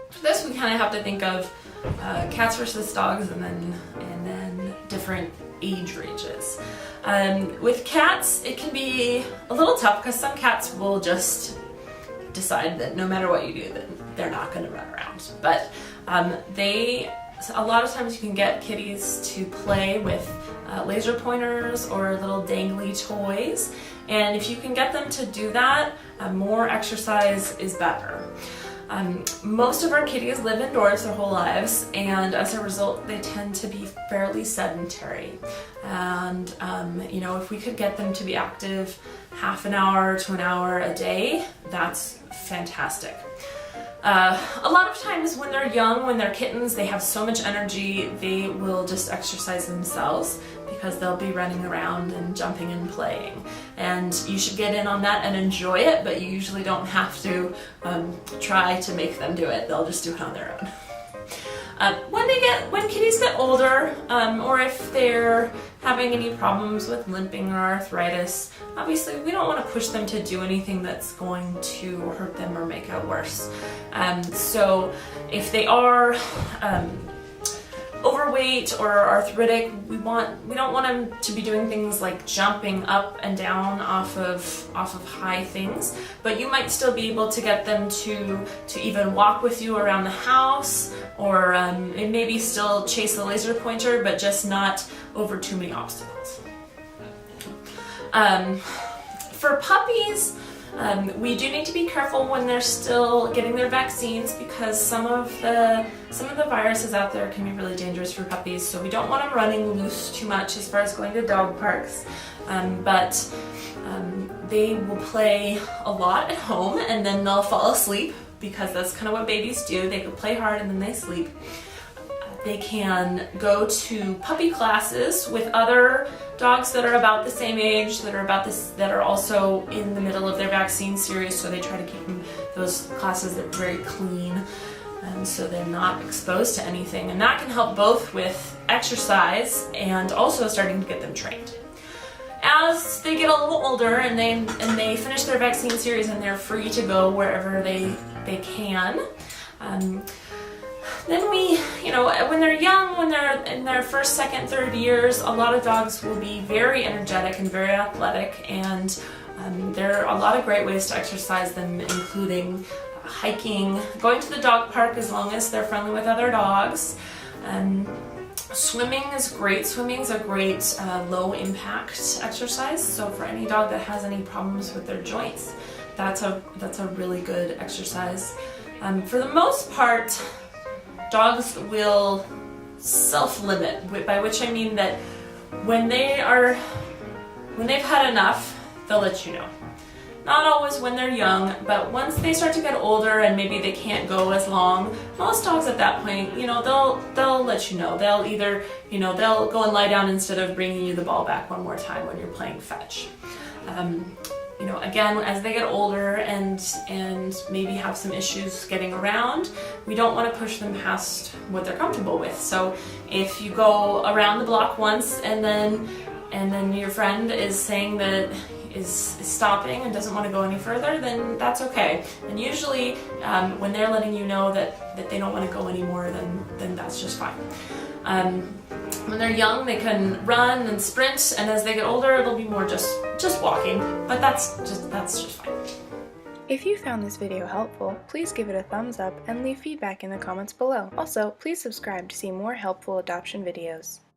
For this, we kind of have to think of cats versus dogs, and then different age ranges. With cats, it can be a little tough because some cats will just decide that no matter what you do, that they're not going to run around. But a lot of times you can get kitties to play with laser pointers or little dangly toys, and if you can get them to do that, more exercise is better. Most of our kitties live indoors their whole lives, and as a result they tend to be fairly sedentary. And you know, if we could get them to be active half an hour to an hour a day, that's fantastic. A lot of times when they're young, when they're kittens, they have so much energy, they will just exercise themselves because they'll be running around and jumping and playing. And you should get in on that and enjoy it, but you usually don't have to try to make them do it. They'll just do it on their own. When kitties get older, or if they're having any problems with limping or arthritis, obviously we don't want to push them to do anything that's going to hurt them or make it worse. So if they are overweight or arthritic, we don't want them to be doing things like jumping up and down off of high things, but you might still be able to get them to even walk with you around the house, or maybe still chase the laser pointer, but just not over too many obstacles. For puppies, we do need to be careful when they're still getting their vaccines, because some of the viruses out there can be really dangerous for puppies, so we don't want them running loose too much as far as going to dog parks. But they will play a lot at home, and then they'll fall asleep, because that's kind of what babies do. They can play hard and then they sleep. They can go to puppy classes with other dogs that are about the same age, that are also in the middle of their vaccine series, so they try to keep those classes very clean, so they're not exposed to anything, and that can help both with exercise and also starting to get them trained. As they get a little older and they finish their vaccine series and they're free to go wherever they can, then when they're young, when they're in their first, second, third years, a lot of dogs will be very energetic and very athletic, and there are a lot of great ways to exercise them, including hiking, going to the dog park as long as they're friendly with other dogs. Swimming is great. Swimming is a great low impact exercise, so for any dog that has any problems with their joints, that's a really good exercise. For the most part, dogs will self-limit, by which I mean that when they've had enough, they'll let you know. Not always when they're young, but once they start to get older and maybe they can't go as long, most dogs at that point, they'll let you know. They'll either, they'll go and lie down instead of bringing you the ball back one more time when you're playing fetch. Again, as they get older and maybe have some issues getting around, we don't want to push them past what they're comfortable with. So if you go around the block once and then your friend is saying that is stopping and doesn't want to go any further, then that's okay. And usually when they're letting you know that they don't want to go anymore, then that's just fine. When they're young, they can run and sprint, and as they get older, it'll be more just walking, but that's just fine. If you found this video helpful, please give it a thumbs up and leave feedback in the comments below. Also, please subscribe to see more helpful adoption videos.